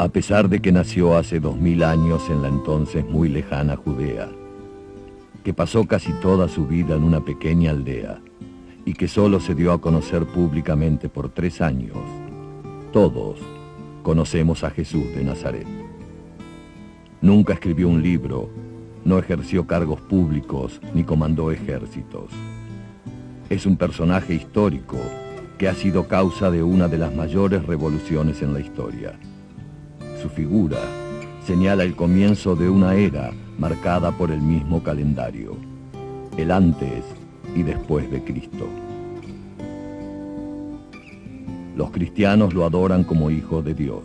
A pesar de que nació hace 2000 años en la entonces muy lejana Judea, que pasó casi toda su vida en una pequeña aldea y que solo se dio a conocer públicamente por 3 años, todos conocemos a Jesús de Nazaret. Nunca escribió un libro, no ejerció cargos públicos ni comandó ejércitos. Es un personaje histórico que ha sido causa de una de las mayores revoluciones en la historia. Su figura señala el comienzo de una era marcada por el mismo calendario, el antes y después de Cristo. Los cristianos lo adoran como hijo de Dios.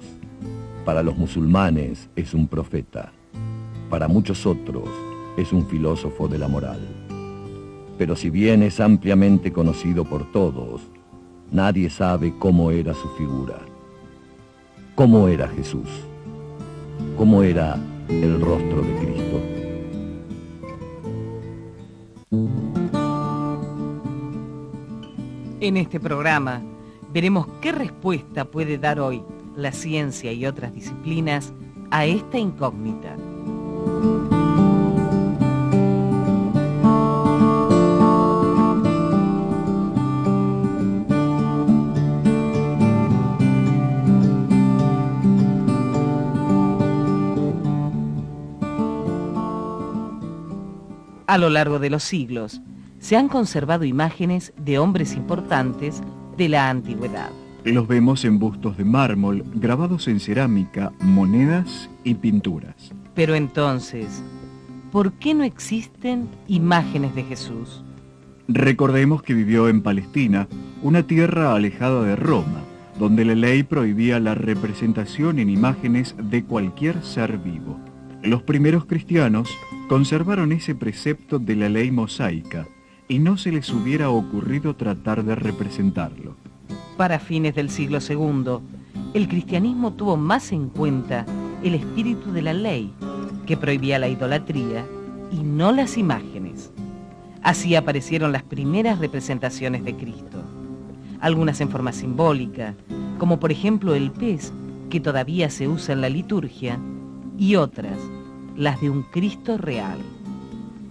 Para los musulmanes es un profeta. Para muchos otros es un filósofo de la moral. Pero si bien es ampliamente conocido por todos, nadie sabe cómo era su figura. ¿Cómo era Jesús? ¿Cómo era el rostro de Cristo? En este programa veremos qué respuesta puede dar hoy la ciencia y otras disciplinas a esta incógnita. A lo largo de los siglos, se han conservado imágenes de hombres importantes de la antigüedad. Los vemos en bustos de mármol, grabados en cerámica, monedas y pinturas. Pero entonces, ¿por qué no existen imágenes de Jesús? Recordemos que vivió en Palestina, una tierra alejada de Roma, donde la ley prohibía la representación en imágenes de cualquier ser vivo. Los primeros cristianos conservaron ese precepto de la ley mosaica y no se les hubiera ocurrido tratar de representarlo. Para fines del siglo II, el cristianismo tuvo más en cuenta el espíritu de la ley, que prohibía la idolatría y no las imágenes. Así aparecieron las primeras representaciones de Cristo, algunas en forma simbólica, como por ejemplo el pez, que todavía se usa en la liturgia, y otras, las de un Cristo real.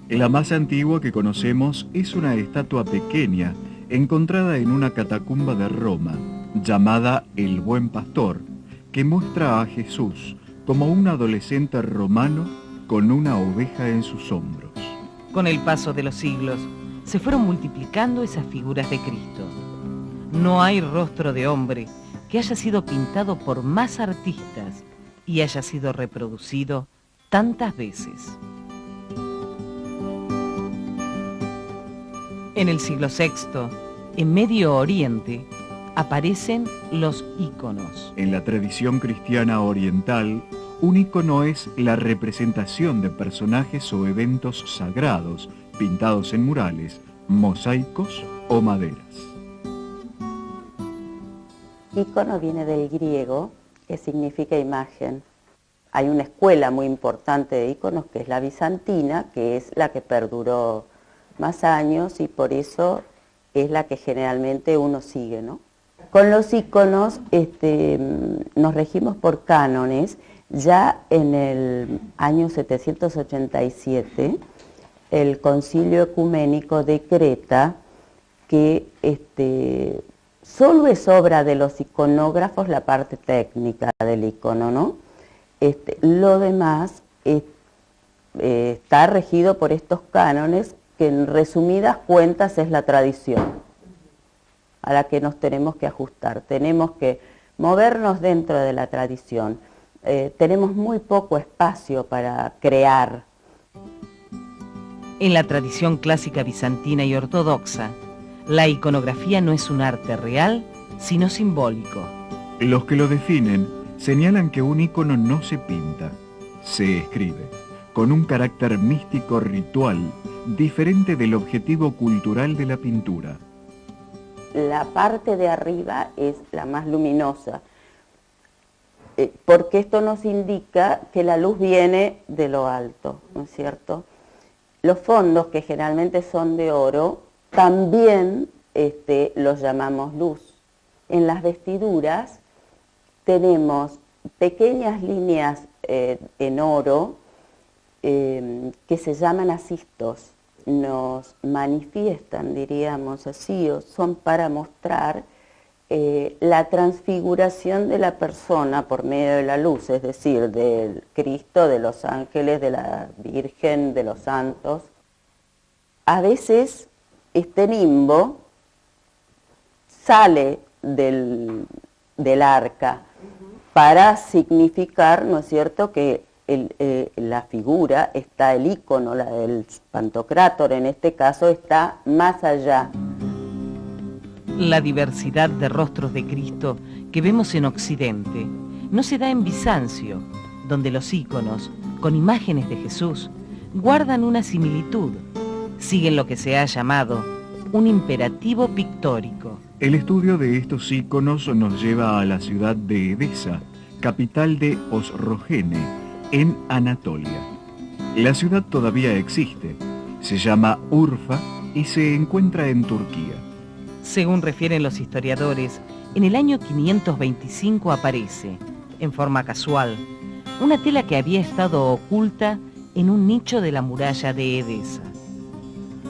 La más antigua que conocemos es una estatua pequeña encontrada en una catacumba de Roma, llamada El Buen Pastor, que muestra a Jesús como un adolescente romano con una oveja en sus hombros. Con el paso de los siglos, se fueron multiplicando esas figuras de Cristo. No hay rostro de hombre que haya sido pintado por más artistas y haya sido reproducido tantas veces. En el siglo VI, en Medio Oriente, aparecen los íconos. En la tradición cristiana oriental, un ícono es la representación de personajes o eventos sagrados, pintados en murales, mosaicos o maderas. Ícono viene del griego, que significa imagen. Hay una escuela muy importante de íconos que es la bizantina, que es la que perduró más años y por eso es la que generalmente uno sigue, ¿no? Con los íconos nos regimos por cánones. Ya en el año 787 el Concilio Ecuménico decreta que solo es obra de los iconógrafos la parte técnica del ícono, ¿no? Lo demás está regido por estos cánones que en resumidas cuentas es la tradición a la que nos tenemos que ajustar. Tenemos que movernos dentro de la tradición. Tenemos muy poco espacio para crear. En la tradición clásica bizantina y ortodoxa, la iconografía no es un arte real, sino simbólico. Los que lo definen señalan que un ícono no se pinta, se escribe, con un carácter místico ritual diferente del objetivo cultural de la pintura. La parte de arriba es la más luminosa, porque esto nos indica que la luz viene de lo alto, ¿no es cierto? Los fondos, que generalmente son de oro, también los llamamos luz. En las vestiduras tenemos pequeñas líneas en oro que se llaman asistos. Nos manifiestan, diríamos así, o son para mostrar la transfiguración de la persona por medio de la luz, es decir, del Cristo, de los ángeles, de la Virgen, de los santos. A veces este nimbo sale del arca para significar, ¿no es cierto?, que la figura está, el ícono, el Pantocrátor en este caso, está más allá. La diversidad de rostros de Cristo que vemos en Occidente no se da en Bizancio, donde los íconos, con imágenes de Jesús, guardan una similitud, siguen lo que se ha llamado un imperativo pictórico. El estudio de estos íconos nos lleva a la ciudad de Edesa, capital de Osrogene, en Anatolia. La ciudad todavía existe, se llama Urfa y se encuentra en Turquía. Según refieren los historiadores, en el año 525 aparece, en forma casual, una tela que había estado oculta en un nicho de la muralla de Edesa.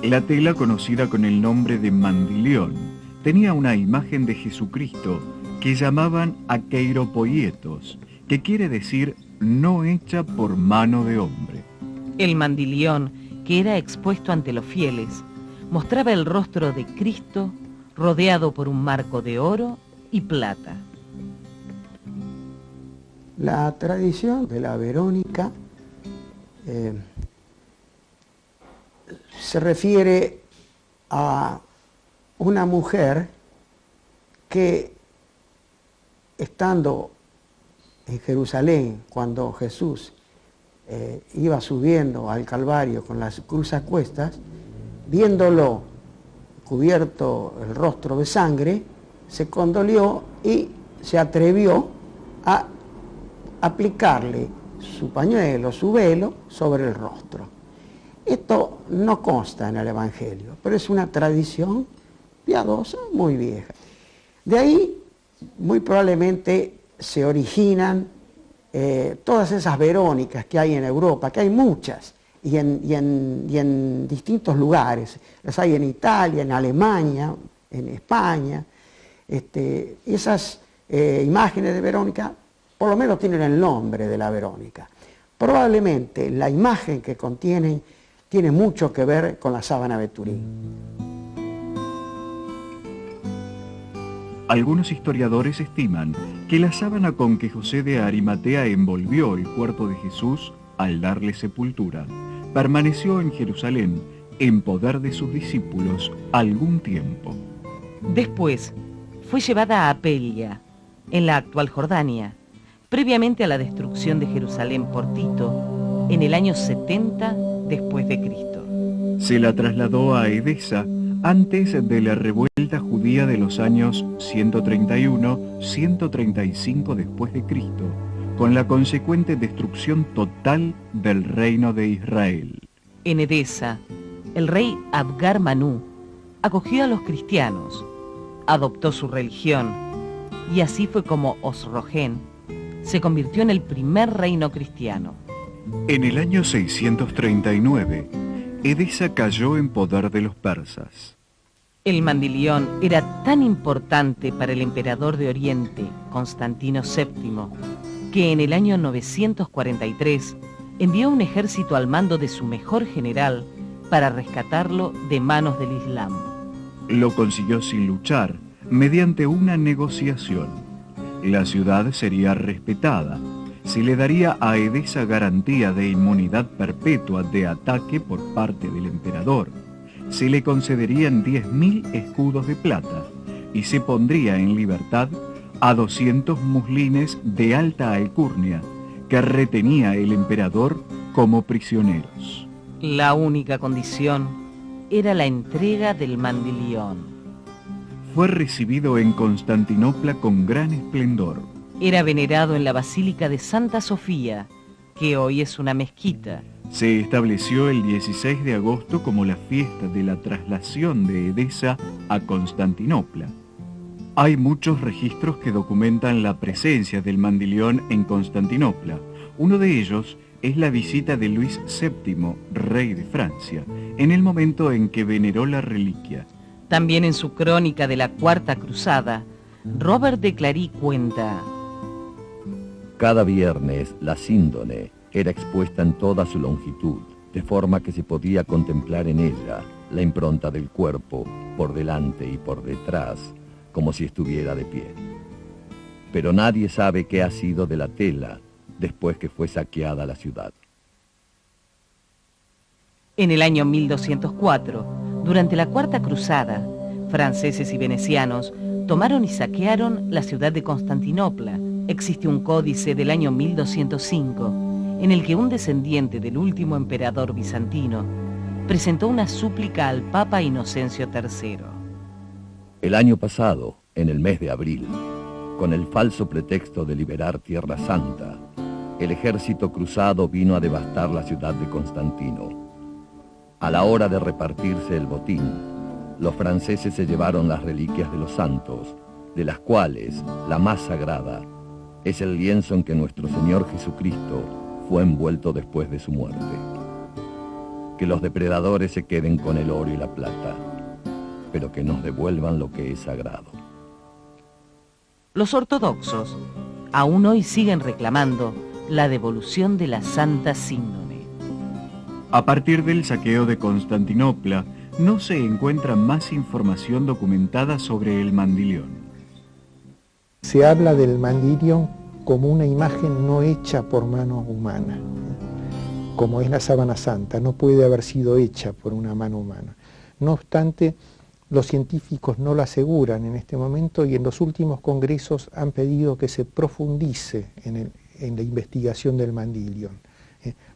La tela, conocida con el nombre de mandilión, tenía una imagen de Jesucristo que llamaban aqueiropoietos, que quiere decir no hecha por mano de hombre. El mandilión, que era expuesto ante los fieles, mostraba el rostro de Cristo rodeado por un marco de oro y plata. La tradición de la Verónica se refiere a una mujer que, estando en Jerusalén, cuando Jesús iba subiendo al Calvario con la cruz a cuestas, viéndolo cubierto el rostro de sangre, se condolió y se atrevió a aplicarle su pañuelo, su velo, sobre el rostro. Esto no consta en el Evangelio, pero es una tradición piadosa muy vieja. De ahí, muy probablemente, se originan todas esas Verónicas que hay en Europa, que hay muchas, y en distintos lugares. Las hay en Italia, en Alemania, en España. Esas imágenes de Verónica, por lo menos tienen el nombre de la Verónica. Probablemente la imagen que contienen tiene mucho que ver con la sábana de Turín. Algunos historiadores estiman que la sábana con que José de Arimatea envolvió el cuerpo de Jesús al darle sepultura permaneció en Jerusalén en poder de sus discípulos algún tiempo. Después fue llevada a Apelia, en la actual Jordania, previamente a la destrucción de Jerusalén por Tito, en el año 70 después de Cristo. Se la trasladó a Edesa antes de la revuelta judía de los años 131-135 después de Cristo, con la consecuente destrucción total del reino de Israel. En Edesa, el rey Abgar Manú acogió a los cristianos, adoptó su religión, y así fue como Osrogén se convirtió en el primer reino cristiano. En el año 639, Edesa cayó en poder de los persas. El mandilión era tan importante para el emperador de Oriente, Constantino VII, que en el año 943 envió un ejército al mando de su mejor general para rescatarlo de manos del Islam. Lo consiguió sin luchar, mediante una negociación. La ciudad sería respetada. Se le daría a Edesa garantía de inmunidad perpetua de ataque por parte del emperador. Se le concederían 10.000 escudos de plata y se pondría en libertad a 200 muslines de alta alcurnia que retenía el emperador como prisioneros. La única condición era la entrega del mandilión. Fue recibido en Constantinopla con gran esplendor. Era venerado en la Basílica de Santa Sofía, que hoy es una mezquita. Se estableció el 16 de agosto como la fiesta de la traslación de Edesa a Constantinopla. Hay muchos registros que documentan la presencia del mandilión en Constantinopla. Uno de ellos es la visita de Luis VII, rey de Francia, en el momento en que veneró la reliquia. También en su crónica de la Cuarta Cruzada, Robert de Clary cuenta: Cada viernes la síndone era expuesta en toda su longitud, de forma que se podía contemplar en ella la impronta del cuerpo, por delante y por detrás, como si estuviera de pie. Pero nadie sabe qué ha sido de la tela después que fue saqueada la ciudad. En el año 1204, durante la Cuarta Cruzada, franceses y venecianos tomaron y saquearon la ciudad de Constantinopla. Existe un códice del año 1205 en el que un descendiente del último emperador bizantino presentó una súplica al Papa Inocencio III. El año pasado, en el mes de abril, con el falso pretexto de liberar Tierra Santa, el ejército cruzado vino a devastar la ciudad de Constantino. A la hora de repartirse el botín, los franceses se llevaron las reliquias de los santos, de las cuales la más sagrada es el lienzo en que nuestro Señor Jesucristo fue envuelto después de su muerte. Que los depredadores se queden con el oro y la plata, pero que nos devuelvan lo que es sagrado. Los ortodoxos aún hoy siguen reclamando la devolución de la Santa Síndone. A partir del saqueo de Constantinopla, no se encuentra más información documentada sobre el mandilión. Se habla del mandilión como una imagen no hecha por mano humana, como es la sábana santa, no puede haber sido hecha por una mano humana. No obstante, los científicos no lo aseguran en este momento y en los últimos congresos han pedido que se profundice en la investigación del mandilión,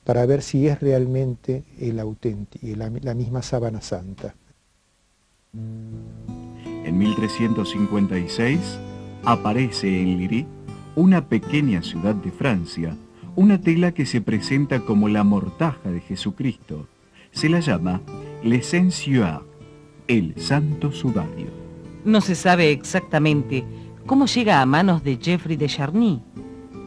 para ver si es realmente el auténtico, la misma sábana santa. En 1356 aparece en Liry, una pequeña ciudad de Francia, una tela que se presenta como la mortaja de Jesucristo. Se la llama Le Saint-Suaire, el Santo Sudario. No se sabe exactamente cómo llega a manos de Geoffroy de Charny,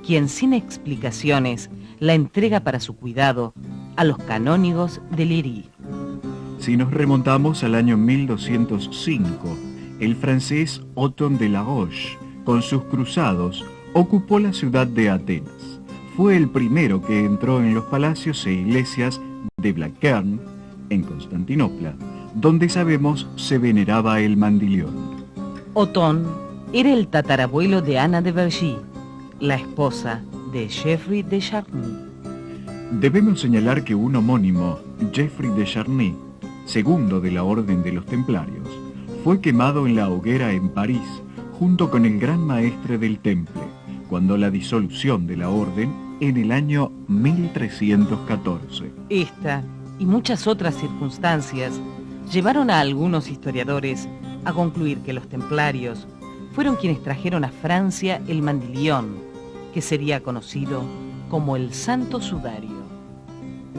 quien sin explicaciones la entrega para su cuidado a los canónigos de Liry. Si nos remontamos al año 1205, el francés Othon de la Roche, con sus cruzados, ocupó la ciudad de Atenas. Fue el primero que entró en los palacios e iglesias de Blackern, en Constantinopla, donde sabemos se veneraba el mandilión. Othon era el tatarabuelo de Ana de Vergy, la esposa de Geoffroy de Charny. Debemos señalar que un homónimo, Geoffroy de Charny, segundo de la Orden de los Templarios, fue quemado en la hoguera en París, junto con el gran maestre del Temple, cuando la disolución de la orden en el año 1314. Esta y muchas otras circunstancias llevaron a algunos historiadores a concluir que los templarios fueron quienes trajeron a Francia el mandilión, que sería conocido como el Santo Sudario.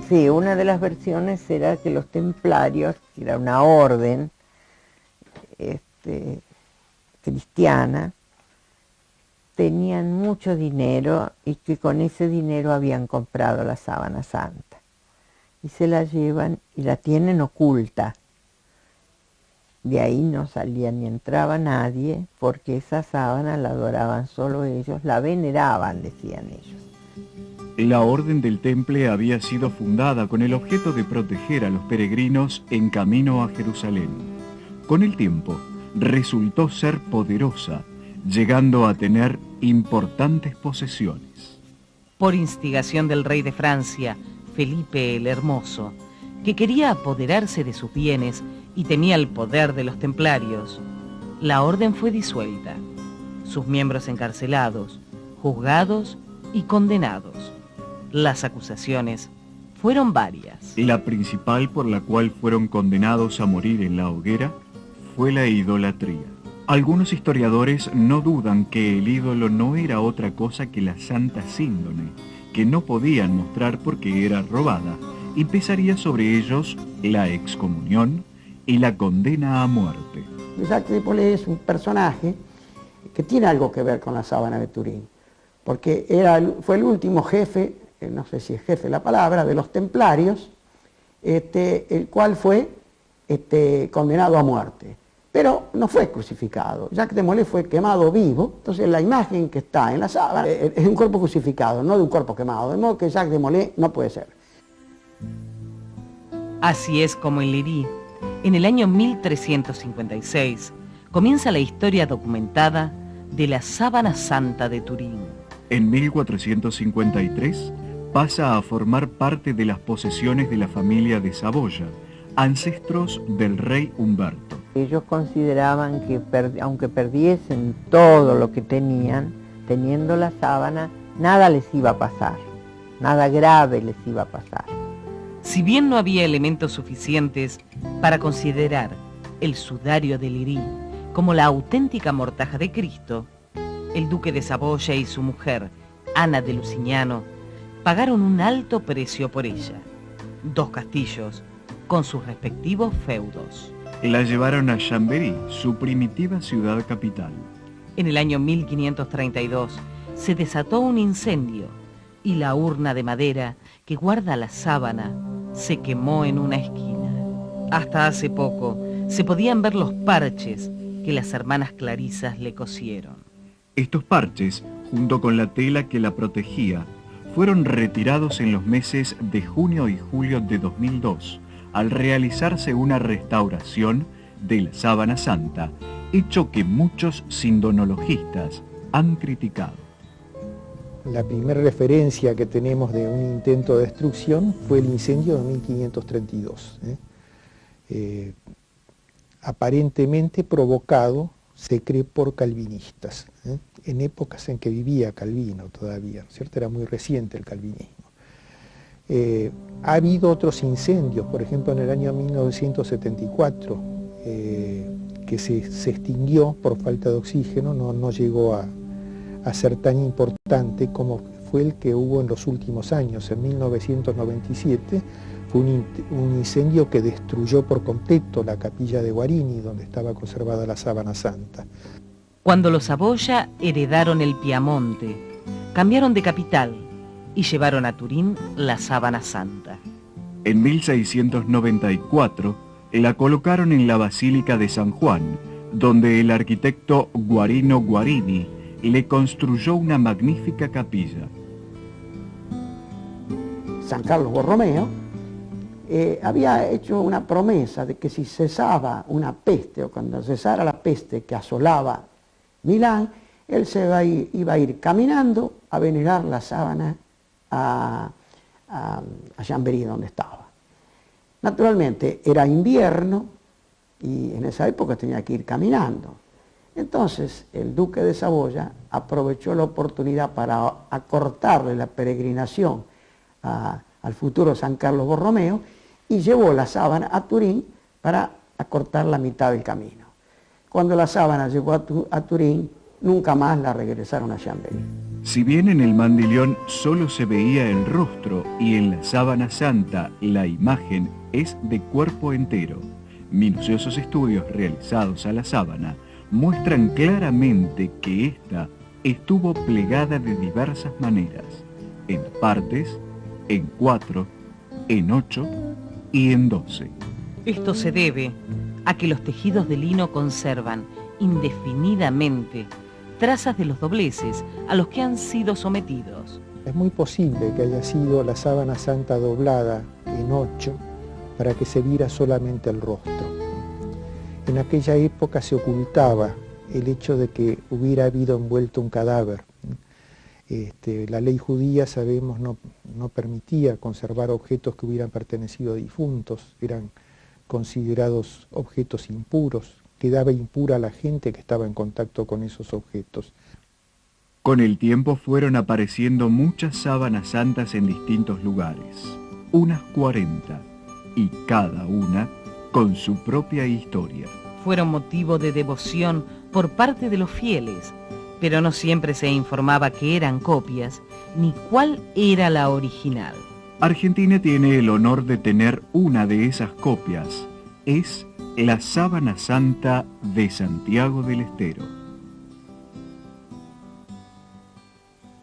Sí, una de las versiones era que los templarios, que era una orden cristiana, tenían mucho dinero y que con ese dinero habían comprado la sábana santa. Y se la llevan y la tienen oculta. De ahí no salía ni entraba nadie, porque esa sábana la adoraban solo ellos, la veneraban, decían ellos. La Orden del Temple había sido fundada con el objeto de proteger a los peregrinos en camino a Jerusalén. Con el tiempo, resultó ser poderosa, llegando a tener importantes posesiones. Por instigación del rey de Francia, Felipe el Hermoso, que quería apoderarse de sus bienes y temía el poder de los templarios, la orden fue disuelta, sus miembros encarcelados, juzgados y condenados. Las acusaciones fueron varias. La principal por la cual fueron condenados a morir en la hoguera fue la idolatría. Algunos historiadores no dudan que el ídolo no era otra cosa que la Santa Síndone, que no podían mostrar porque era robada, y pesaría sobre ellos la excomunión y la condena a muerte. Jacques de Molay es un personaje que tiene algo que ver con la sábana de Turín, porque fue el último jefe, no sé si es jefe la palabra, de los templarios, el cual fue condenado a muerte. Pero no fue crucificado. Jacques de Molay fue quemado vivo, entonces la imagen que está en la sábana es un cuerpo crucificado, no de un cuerpo quemado, de modo que Jacques de Molay no puede ser. Así es como en Leirí, en el año 1356, comienza la historia documentada de la Sábana Santa de Turín. En 1453 pasa a formar parte de las posesiones de la familia de Saboya, ancestros del rey Humberto. Ellos consideraban que aunque perdiesen todo lo que tenían, teniendo la sábana, nada les iba a pasar, nada grave les iba a pasar. Si bien no había elementos suficientes para considerar el sudario de Leirí como la auténtica mortaja de Cristo, el duque de Saboya y su mujer, Ana de Lusignano, pagaron un alto precio por ella. 2 castillos, con sus respectivos feudos. La llevaron a Chambéry, su primitiva ciudad capital. En el año 1532 se desató un incendio y la urna de madera que guarda la sábana se quemó en una esquina. Hasta hace poco se podían ver los parches que las hermanas Clarisas le cosieron. Estos parches, junto con la tela que la protegía, fueron retirados en los meses de junio y julio de 2002, al realizarse una restauración de la Sábana Santa, hecho que muchos sindonologistas han criticado. La primera referencia que tenemos de un intento de destrucción fue el incendio de 1532, aparentemente provocado, se cree, por calvinistas, en épocas en que vivía Calvino todavía, ¿no es cierto? Era muy reciente el calvinismo. Ha habido otros incendios, por ejemplo en el año 1974, que se extinguió por falta de oxígeno, no llegó a ser tan importante como fue el que hubo en los últimos años. En 1997 fue un incendio que destruyó por completo la capilla de Guarini, donde estaba conservada la Sábana Santa. Cuando los Saboya heredaron el Piamonte, cambiaron de capital y llevaron a Turín la Sábana Santa. En 1694 la colocaron en la Basílica de San Juan, donde el arquitecto Guarino Guarini le construyó una magnífica capilla. San Carlos Borromeo había hecho una promesa de que si cesaba una peste, o cuando cesara la peste que asolaba Milán, él iba a ir caminando a venerar la sábana a Chambéry, donde estaba. Naturalmente era invierno y en esa época tenía que ir caminando. Entonces el duque de Saboya aprovechó la oportunidad para acortarle la peregrinación al futuro San Carlos Borromeo y llevó la sábana a Turín para acortar la mitad del camino. Cuando la sábana llegó a Turín, nunca más la regresaron a Chambéry. Si bien en el mandilión solo se veía el rostro y en la Sábana Santa la imagen es de cuerpo entero, minuciosos estudios realizados a la sábana muestran claramente que ésta estuvo plegada de diversas maneras, en partes, en 4, en 8 y en 12. Esto se debe a que los tejidos de lino conservan indefinidamente trazas de los dobleces a los que han sido sometidos. Es muy posible que haya sido la Sábana Santa doblada en 8 para que se viera solamente el rostro. En aquella época se ocultaba el hecho de que hubiera habido envuelto un cadáver. La ley judía, sabemos, no permitía conservar objetos que hubieran pertenecido a difuntos, eran considerados objetos impuros, quedaba impura la gente que estaba en contacto con esos objetos. Con el tiempo fueron apareciendo muchas sábanas santas en distintos lugares, unas 40, y cada una con su propia historia. Fueron motivo de devoción por parte de los fieles, pero no siempre se informaba que eran copias, ni cuál era la original. Argentina tiene el honor de tener una de esas copias. Es la Sábana Santa de Santiago del Estero.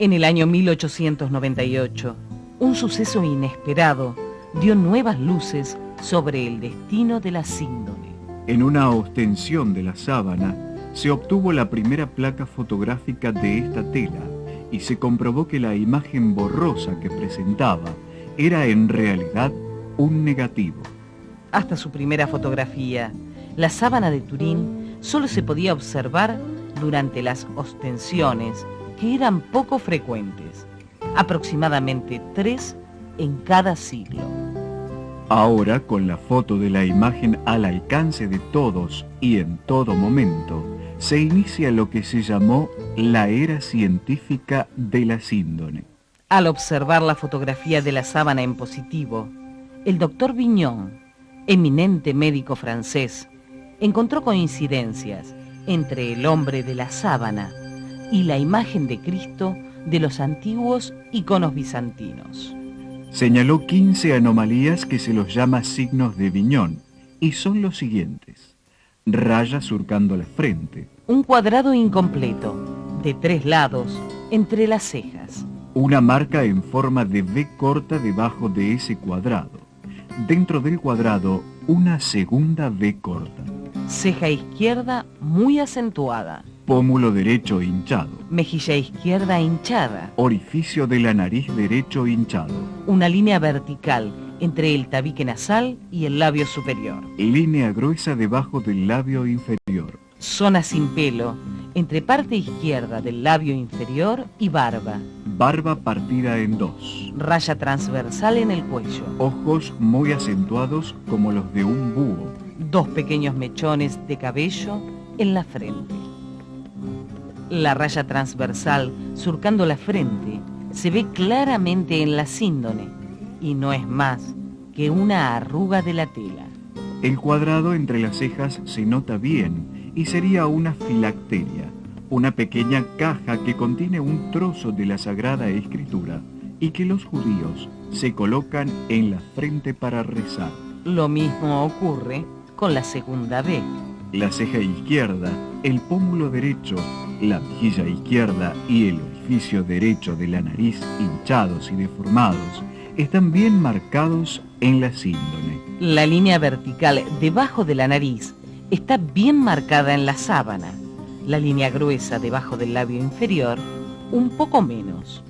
En el año 1898, un suceso inesperado dio nuevas luces sobre el destino de la síndone. En una ostensión de la sábana se obtuvo la primera placa fotográfica de esta tela y se comprobó que la imagen borrosa que presentaba era en realidad un negativo. Hasta su primera fotografía, la sábana de Turín solo se podía observar durante las ostensiones, que eran poco frecuentes, aproximadamente 3 en cada siglo. Ahora, con la foto de la imagen al alcance de todos y en todo momento, se inicia lo que se llamó la era científica de la síndone. Al observar la fotografía de la sábana en positivo, el doctor Vignon, eminente médico francés, encontró coincidencias entre el hombre de la sábana y la imagen de Cristo de los antiguos iconos bizantinos. Señaló 15 anomalías que se los llama signos de Vignon, y son los siguientes: raya surcando la frente, Un cuadrado incompleto, de 3 lados, entre las cejas. una marca en forma de V corta debajo de ese cuadrado, dentro del cuadrado una segunda V corta, Ceja izquierda muy acentuada. pómulo derecho hinchado, Mejilla izquierda hinchada. orificio de la nariz derecho hinchado, Una línea vertical entre el tabique nasal y el labio superior. línea gruesa debajo del labio inferior, Zona sin pelo entre parte izquierda del labio inferior y barba. barba partida en 2, Raya transversal en el cuello. ojos muy acentuados como los de un búho, 2 pequeños mechones de cabello en la frente. La raya transversal surcando la frente se ve claramente en la síndone y no es más que una arruga de la tela. el cuadrado entre las cejas se nota bien y sería una filacteria, una pequeña caja que contiene un trozo de la Sagrada Escritura y que los judíos se colocan en la frente para rezar. Lo mismo ocurre con la segunda B. La ceja izquierda, el pómulo derecho, la mejilla izquierda y el orificio derecho de la nariz hinchados y deformados están bien marcados en la síndone. La línea vertical debajo de la nariz está bien marcada en la sábana. La línea gruesa debajo del labio inferior, un poco menos.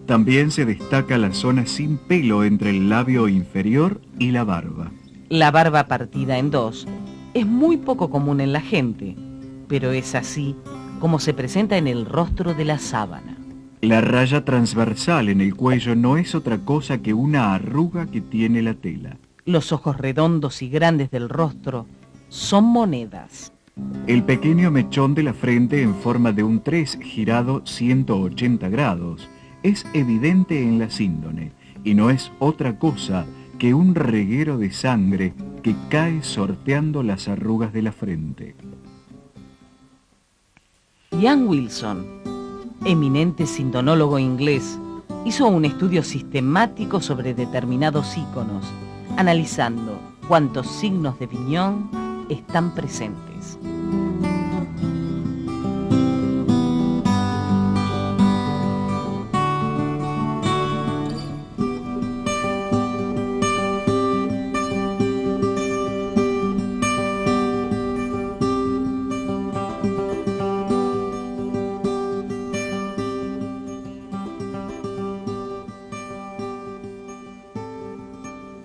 También se destaca la zona sin pelo entre el labio inferior y la barba. La barba partida en 2 es muy poco común en la gente, pero es así como se presenta en el rostro de la sábana. La raya transversal en el cuello no es otra cosa que una arruga que tiene la tela. Los ojos redondos y grandes del rostro son monedas. El pequeño mechón de la frente en forma de un 3 girado 180 grados es evidente en la síndone y no es otra cosa que un reguero de sangre que cae sorteando las arrugas de la frente. Ian Wilson, eminente sindonólogo inglés, hizo un estudio sistemático sobre determinados íconos, analizando cuántos signos de Vignon están presentes.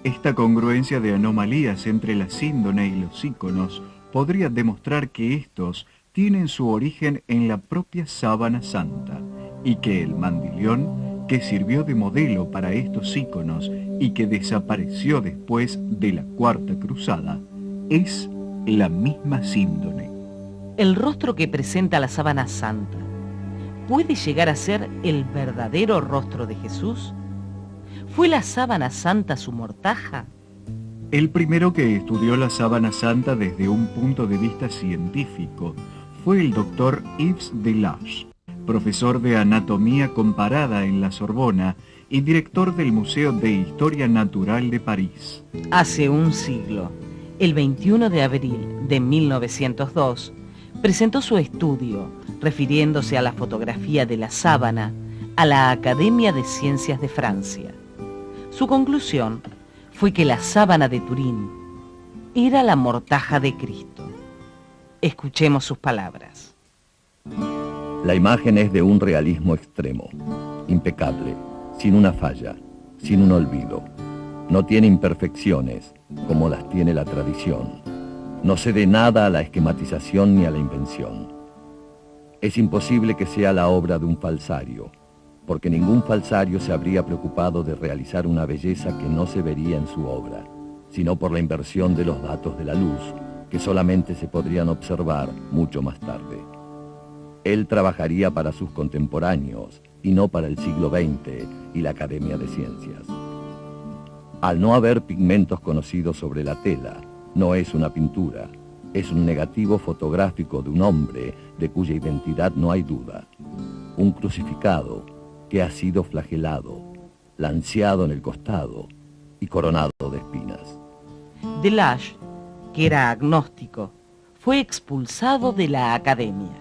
Esta congruencia de anomalías entre la síndone y los íconos podría demostrar que estos tienen su origen en la propia sábana santa y que el mandilión, que sirvió de modelo para estos íconos y que desapareció después de la Cuarta Cruzada, es la misma síndone. El rostro que presenta la sábana santa puede llegar a ser el verdadero rostro de Jesús. ¿Fue la sábana santa su mortaja? El primero que estudió la sábana santa desde un punto de vista científico fue el doctor Yves Delage, profesor de anatomía comparada en la Sorbona y director del Museo de Historia Natural de París. Hace un siglo, el 21 de abril de 1902, presentó su estudio refiriéndose a la fotografía de la sábana a la Academia de Ciencias de Francia. Su conclusión fue que la sábana de Turín era la mortaja de Cristo. Escuchemos sus palabras. La imagen es de un realismo extremo, impecable, sin una falla, sin un olvido. No tiene imperfecciones, como las tiene la tradición. No cede nada a la esquematización ni a la invención. Es imposible que sea la obra de un falsario, porque ningún falsario se habría preocupado de realizar una belleza que no se vería en su obra, sino por la inversión de los datos de la luz, que solamente se podrían observar mucho más tarde. Él trabajaría para sus contemporáneos y no para el siglo XX y la Academia de Ciencias. Al no haber pigmentos conocidos sobre la tela, no es una pintura, es un negativo fotográfico de un hombre de cuya identidad no hay duda. Un crucificado que ha sido flagelado, lanceado en el costado y coronado de espinas. Delage, que era agnóstico, fue expulsado de la Academia.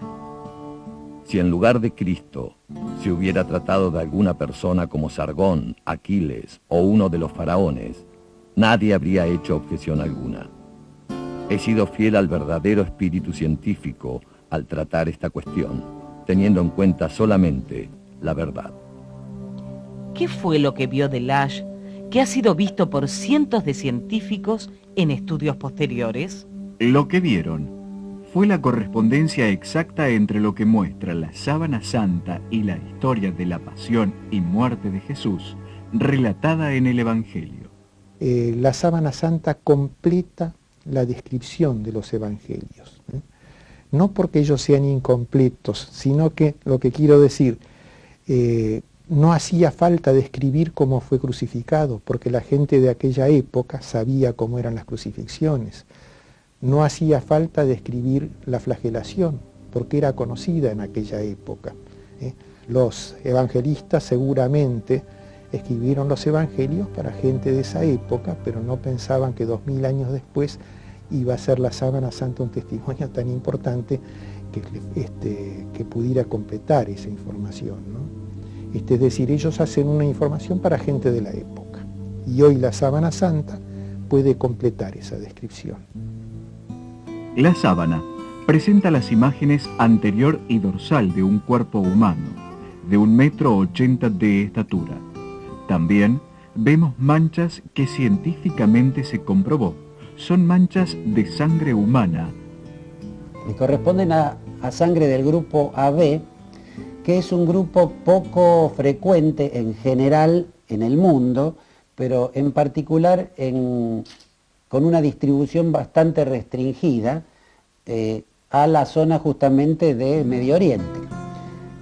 Si en lugar de Cristo se hubiera tratado de alguna persona como Sargón, Aquiles o uno de los faraones, nadie habría hecho objeción alguna. He sido fiel al verdadero espíritu científico al tratar esta cuestión, teniendo en cuenta solamente la verdad. ¿Qué fue lo que vio Delage, que ha sido visto por cientos de científicos en estudios posteriores? Lo que vieron fue la correspondencia exacta entre lo que muestra la sábana santa y la historia de la pasión y muerte de Jesús, relatada en el Evangelio. La sábana santa completa la descripción de los evangelios. No porque ellos sean incompletos, sino que, lo que quiero decir, no hacía falta describir cómo fue crucificado, porque la gente de aquella época sabía cómo eran las crucifixiones. No hacía falta describir la flagelación, porque era conocida en aquella época. Los evangelistas seguramente escribieron los evangelios para gente de esa época, pero no pensaban que 2000 años después iba a ser la sábana santa un testimonio tan importante que pudiera completar esa información, ¿no? Es decir, ellos hacen una información para gente de la época, y hoy la sábana santa puede completar esa descripción. La sábana presenta las imágenes anterior y dorsal de un cuerpo humano, de 1,80 m de estatura. También vemos manchas que científicamente se comprobó son manchas de sangre humana. Y corresponden a sangre del grupo AB, que es un grupo poco frecuente en general en el mundo, pero en particular con una distribución bastante restringida a la zona justamente de Medio Oriente.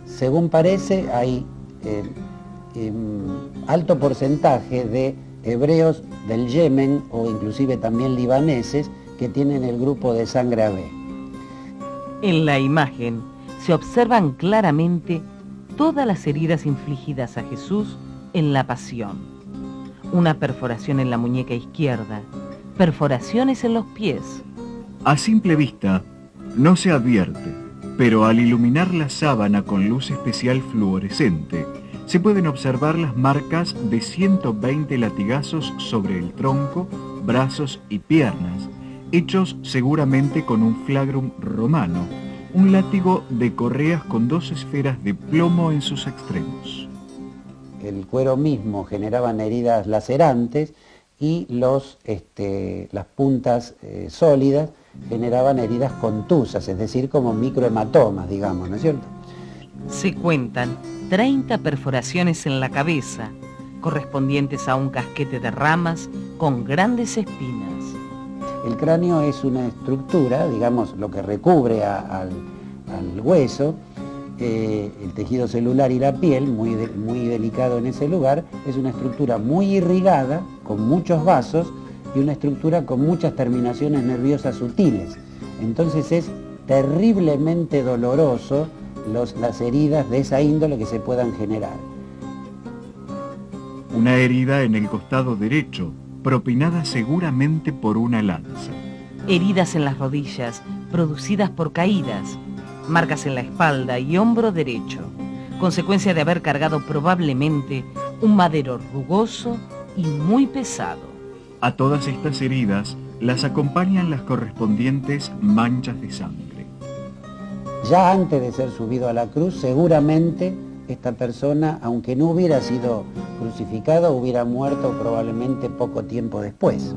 Según parece, hay alto porcentaje de hebreos del Yemen o inclusive también libaneses que tienen el grupo de sangre AB. En la imagen se observan claramente todas las heridas infligidas a Jesús en la pasión. Una perforación en la muñeca izquierda, perforaciones en los pies. A simple vista no se advierte, pero al iluminar la sábana con luz especial fluorescente, se pueden observar las marcas de 120 latigazos sobre el tronco, brazos y piernas, hechos seguramente con un flagrum romano, un látigo de correas con 2 esferas de plomo en sus extremos. El cuero mismo generaban heridas lacerantes y las puntas sólidas generaban heridas contusas, es decir, como microhematomas, digamos, ¿no es cierto? Se cuentan 30 perforaciones en la cabeza, correspondientes a un casquete de ramas con grandes espinas. El cráneo es una estructura, digamos, lo que recubre al hueso, el tejido celular y la piel, muy delicado en ese lugar, es una estructura muy irrigada, con muchos vasos, y una estructura con muchas terminaciones nerviosas sutiles. Entonces es terriblemente doloroso las heridas de esa índole que se puedan generar. Una herida en el costado derecho, propinada seguramente por una lanza. Heridas en las rodillas, producidas por caídas, marcas en la espalda y hombro derecho, consecuencia de haber cargado probablemente un madero rugoso y muy pesado. A todas estas heridas las acompañan las correspondientes manchas de sangre. Ya antes de ser subido a la cruz, seguramente esta persona, aunque no hubiera sido crucificado, hubiera muerto probablemente poco tiempo después.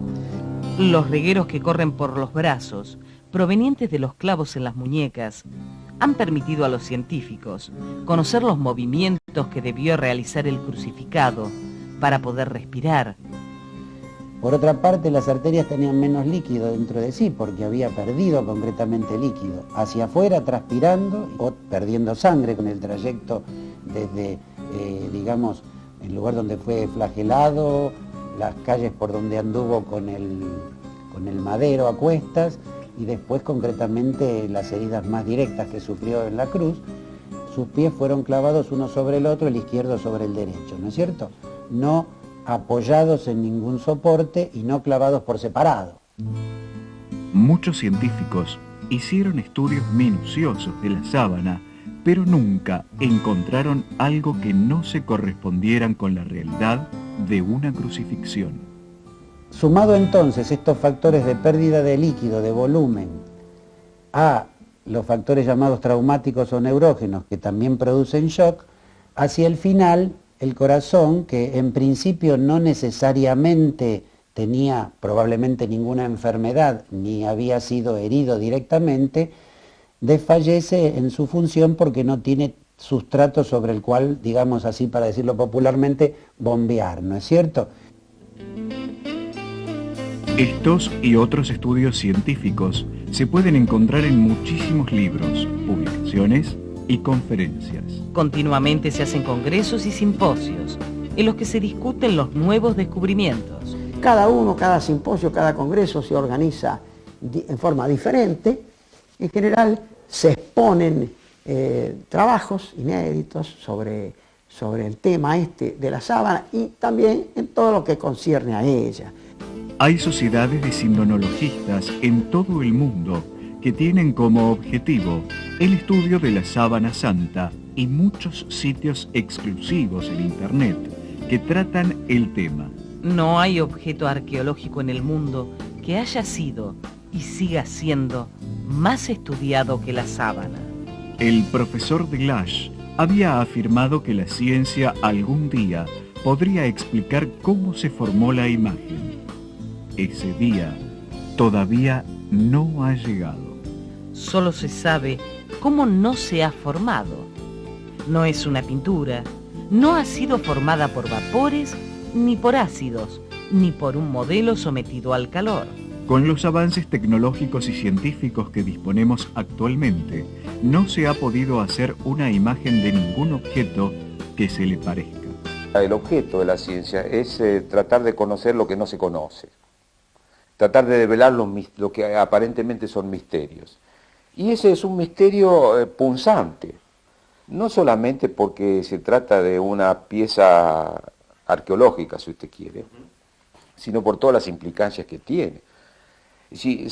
Los regueros que corren por los brazos, provenientes de los clavos en las muñecas, han permitido a los científicos conocer los movimientos que debió realizar el crucificado para poder respirar. Por otra parte, las arterias tenían menos líquido dentro de sí, porque había perdido concretamente líquido. Hacia afuera, transpirando o perdiendo sangre con el trayecto desde, digamos, el lugar donde fue flagelado, las calles por donde anduvo con el madero a cuestas, y después concretamente las heridas más directas que sufrió en la cruz. Sus pies fueron clavados uno sobre el otro, el izquierdo sobre el derecho, ¿no es cierto? No apoyados en ningún soporte y no clavados por separado. Muchos científicos hicieron estudios minuciosos de la sábana, pero nunca encontraron algo que no se correspondieran con la realidad de una crucifixión. Sumado entonces estos factores de pérdida de líquido, de volumen, a los factores llamados traumáticos o neurógenos, que también producen shock, hacia el final el corazón, que en principio no necesariamente tenía probablemente ninguna enfermedad, ni había sido herido directamente, desfallece en su función porque no tiene sustrato sobre el cual, digamos así para decirlo popularmente, bombear, ¿no es cierto? Estos y otros estudios científicos se pueden encontrar en muchísimos libros, publicaciones y conferencias. Continuamente se hacen congresos y simposios en los que se discuten los nuevos descubrimientos. Cada simposio, cada congreso se organiza en forma diferente. En general se exponen trabajos inéditos sobre el tema de la sábana y también en todo lo que concierne a ella. Hay sociedades de sindonologistas en todo el mundo que tienen como objetivo el estudio de la sábana santa y muchos sitios exclusivos en Internet que tratan el tema. No hay objeto arqueológico en el mundo que haya sido y siga siendo más estudiado que la sábana. El profesor de Lash había afirmado que la ciencia algún día podría explicar cómo se formó la imagen. Ese día todavía no ha llegado. Solo se sabe cómo no se ha formado. No es una pintura, no ha sido formada por vapores, ni por ácidos, ni por un modelo sometido al calor. Con los avances tecnológicos y científicos que disponemos actualmente, no se ha podido hacer una imagen de ningún objeto que se le parezca. El objeto de la ciencia es tratar de conocer lo que no se conoce, tratar de develar lo que aparentemente son misterios. Y ese es un misterio punzante, no solamente porque se trata de una pieza arqueológica, si usted quiere, sino por todas las implicancias que tiene. Si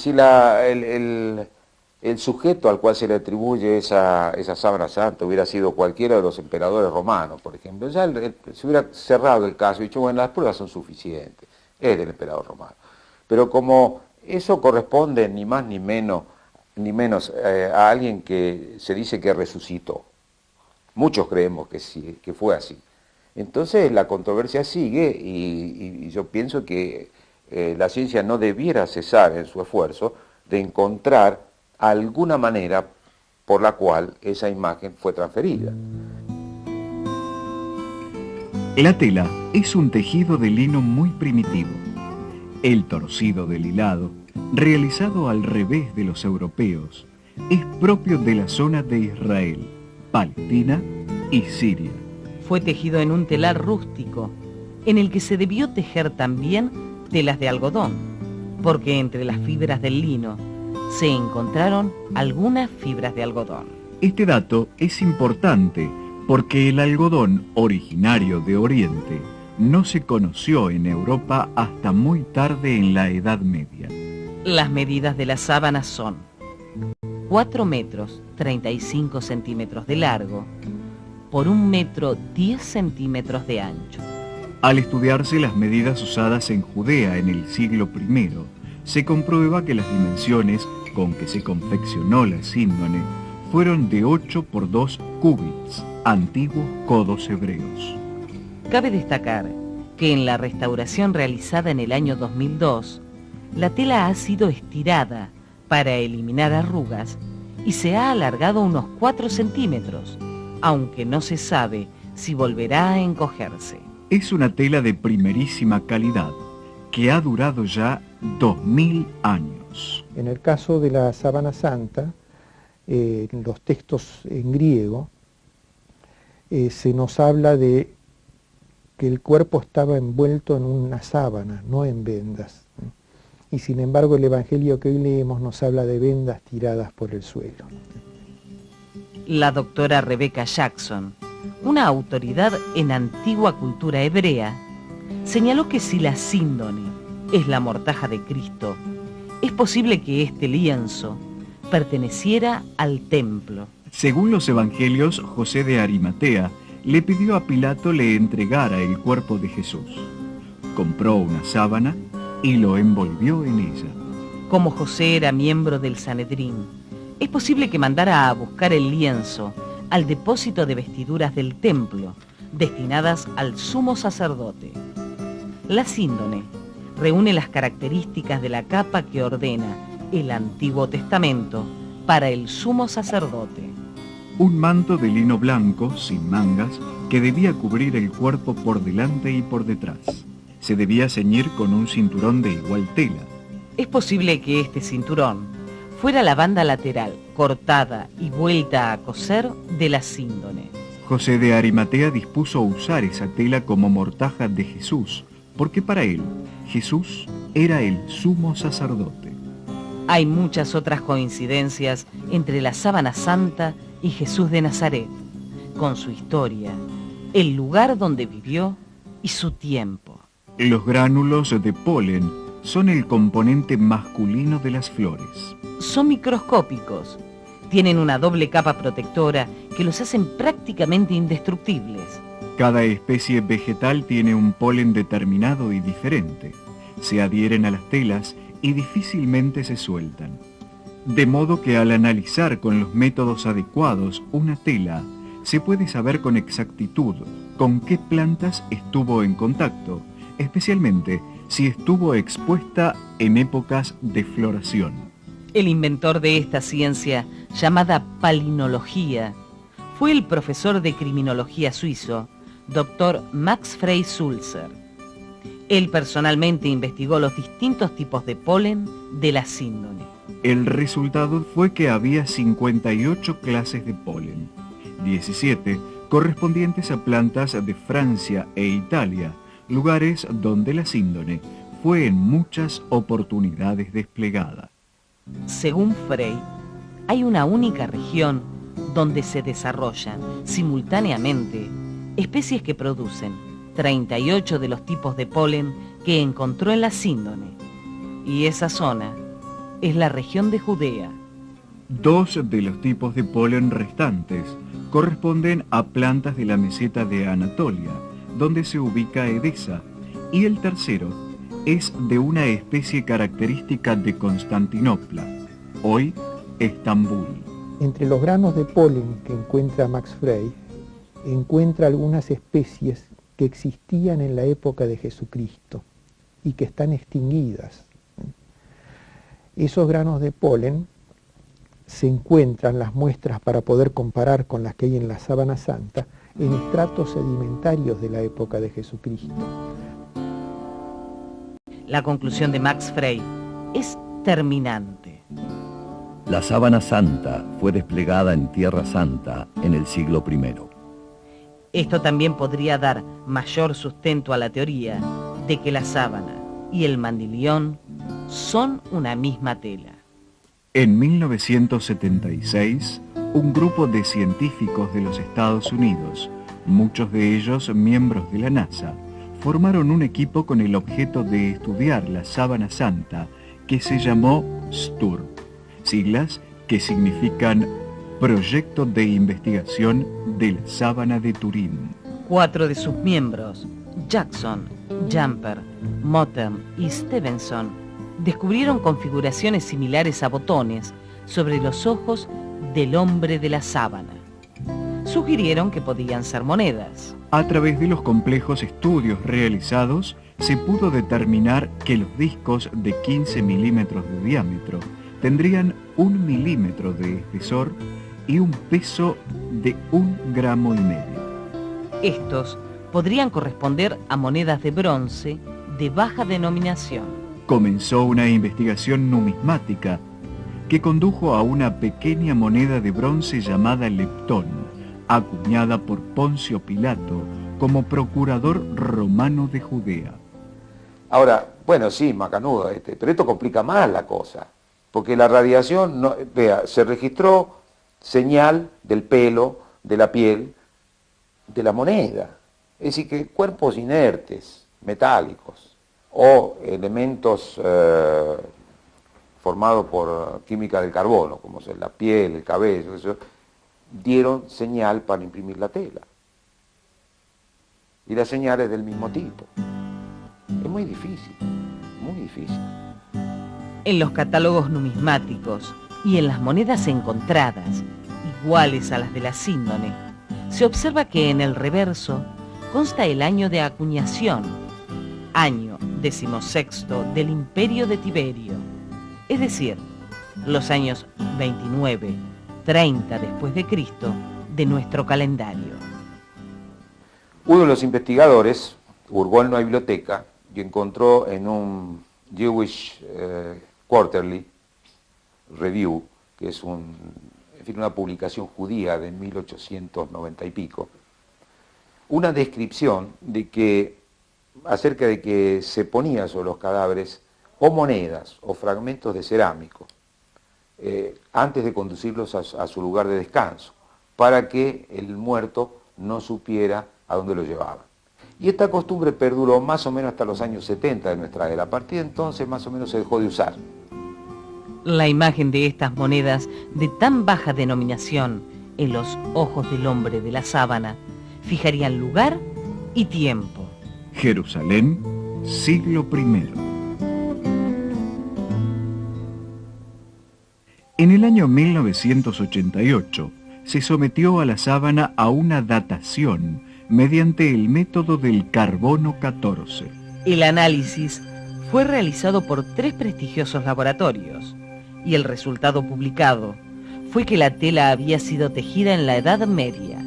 el sujeto al cual se le atribuye esa sábana santa hubiera sido cualquiera de los emperadores romanos, por ejemplo, ya se hubiera cerrado el caso y dicho, bueno, las pruebas son suficientes, es del emperador romano. Pero como eso corresponde ni más ni menos a alguien que se dice que resucitó, muchos creemos que sí, que fue así. Entonces la controversia sigue y yo pienso que la ciencia no debiera cesar en su esfuerzo de encontrar alguna manera por la cual esa imagen fue transferida. La tela es un tejido de lino muy primitivo. El torcido del hilado, realizado al revés de los europeos, es propio de la zona de Israel, Palestina y Siria. Fue tejido en un telar rústico, en el que se debió tejer también telas de algodón, porque entre las fibras del lino se encontraron algunas fibras de algodón. Este dato es importante porque el algodón originario de Oriente no se conoció en Europa hasta muy tarde en la Edad Media. Las medidas de la sábana son 4 metros 35 centímetros de largo, por 1 metro 10 centímetros de ancho. Al estudiarse las medidas usadas en Judea en el siglo I, se comprueba que las dimensiones con que se confeccionó la síndone fueron de 8 por 2 cúbits, antiguos codos hebreos. Cabe destacar que en la restauración realizada en el año 2002, la tela ha sido estirada para eliminar arrugas y se ha alargado unos 4 centímetros, aunque no se sabe si volverá a encogerse. Es una tela de primerísima calidad que ha durado ya 2000 años. En el caso de la sábana santa, en los textos en griego, se nos habla de que el cuerpo estaba envuelto en una sábana, no en vendas. Y sin embargo el Evangelio que hoy leemos nos habla de vendas tiradas por el suelo. La doctora Rebecca Jackson, una autoridad en antigua cultura hebrea, señaló que si la síndone es la mortaja de Cristo, es posible que este lienzo perteneciera al templo. Según los evangelios, José de Arimatea le pidió a Pilato le entregara el cuerpo de Jesús. Compró una sábana y lo envolvió en ella. Como José era miembro del Sanedrín, es posible que mandara a buscar el lienzo al depósito de vestiduras del templo, destinadas al sumo sacerdote. La síndone reúne las características de la capa que ordena el Antiguo Testamento para el sumo sacerdote. Un manto de lino blanco, sin mangas, que debía cubrir el cuerpo por delante y por detrás. Se debía ceñir con un cinturón de igual tela. Es posible que este cinturón fuera la banda lateral, cortada y vuelta a coser de la síndone. José de Arimatea dispuso usar esa tela como mortaja de Jesús, porque para él, Jesús era el sumo sacerdote. Hay muchas otras coincidencias entre la sábana santa y Jesús de Nazaret, con su historia, el lugar donde vivió y su tiempo. Los gránulos de polen son el componente masculino de las flores. Son microscópicos, tienen una doble capa protectora que los hacen prácticamente indestructibles. Cada especie vegetal tiene un polen determinado y diferente. Se adhieren a las telas y difícilmente se sueltan. De modo que al analizar con los métodos adecuados una tela, se puede saber con exactitud con qué plantas estuvo en contacto, especialmente si estuvo expuesta en épocas de floración. El inventor de esta ciencia, llamada palinología, fue el profesor de criminología suizo, Dr. Max Frey Sulzer. Él personalmente investigó los distintos tipos de polen de la síndone. El resultado fue que había 58 clases de polen, 17 correspondientes a plantas de Francia e Italia, lugares donde la síndone fue en muchas oportunidades desplegada. Según Frey, hay una única región donde se desarrollan simultáneamente especies que producen 38 de los tipos de polen que encontró en la síndone. Y esa zona es la región de Judea. 2 de los tipos de polen restantes corresponden a plantas de la meseta de Anatolia, donde se ubica Edesa, y el tercero es de una especie característica de Constantinopla, hoy Estambul. Entre los granos de polen que encuentra Max Frey, encuentra algunas especies que existían en la época de Jesucristo y que están extinguidas. Esos granos de polen se encuentran, las muestras para poder comparar con las que hay en la sábana santa, en estratos sedimentarios de la época de Jesucristo. La conclusión de Max Frey es terminante. La sábana santa fue desplegada en Tierra Santa en el siglo I. Esto también podría dar mayor sustento a la teoría de que la sábana y el mandilión son una misma tela. En 1976, un grupo de científicos de los Estados Unidos, muchos de ellos miembros de la NASA, formaron un equipo con el objeto de estudiar la sábana santa que se llamó STUR, siglas que significan Proyecto de Investigación de la Sábana de Turín. 4 de sus miembros, Jackson, Jumper, Mottern y Stevenson, descubrieron configuraciones similares a botones sobre los ojos del hombre de la sábana. Sugirieron que podían ser monedas. A través de los complejos estudios realizados, se pudo determinar que los discos de 15 milímetros de diámetro tendrían 1 milímetro de espesor y un peso de 1,5 gramos. Estos podrían corresponder a monedas de bronce de baja denominación. Comenzó una investigación numismática que condujo a una pequeña moneda de bronce llamada leptón, acuñada por Poncio Pilato como procurador romano de Judea. Ahora, bueno, sí, macanudo, pero esto complica más la cosa, porque la radiación, vea, se registró señal del pelo, de la piel, de la moneda. Es decir, que cuerpos inertes, metálicos, o elementos formados por química del carbono, como sea la piel, el cabello, eso, dieron señal para imprimir la tela. Y la señal es del mismo tipo. Es muy difícil, muy difícil. En los catálogos numismáticos y en las monedas encontradas, iguales a las de la síndone, se observa que en el reverso consta el año de acuñación, año 16º del imperio de Tiberio, es decir, los años 29, 30 después de Cristo de nuestro calendario. Uno de los investigadores hurgó en una biblioteca y encontró en un Jewish Quarterly Review, que es una publicación judía de 1890 y pico, una descripción acerca de que se ponía sobre los cadáveres o monedas o fragmentos de cerámico antes de conducirlos a su lugar de descanso, para que el muerto no supiera a dónde lo llevaban. Y esta costumbre perduró más o menos hasta los años 70 de nuestra era. A partir de entonces más o menos se dejó de usar. La imagen de estas monedas de tan baja denominación en los ojos del hombre de la sábana fijarían lugar y tiempo. Jerusalén, siglo I. En el año 1988 se sometió a la sábana a una datación mediante el método del carbono 14. El análisis fue realizado por 3 prestigiosos laboratorios y el resultado publicado fue que la tela había sido tejida en la Edad Media,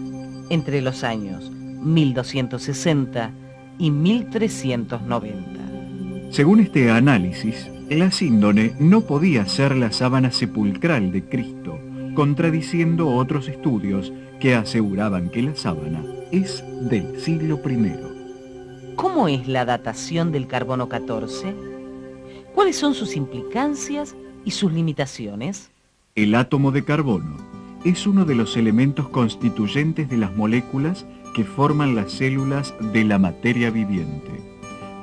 entre los años 1260 y 1390. Según este análisis, la síndone no podía ser la sábana sepulcral de Cristo, contradiciendo otros estudios que aseguraban que la sábana es del siglo I. ¿Cómo es la datación del carbono 14? ¿Cuáles son sus implicancias y sus limitaciones? El átomo de carbono es uno de los elementos constituyentes de las moléculas que forman las células de la materia viviente.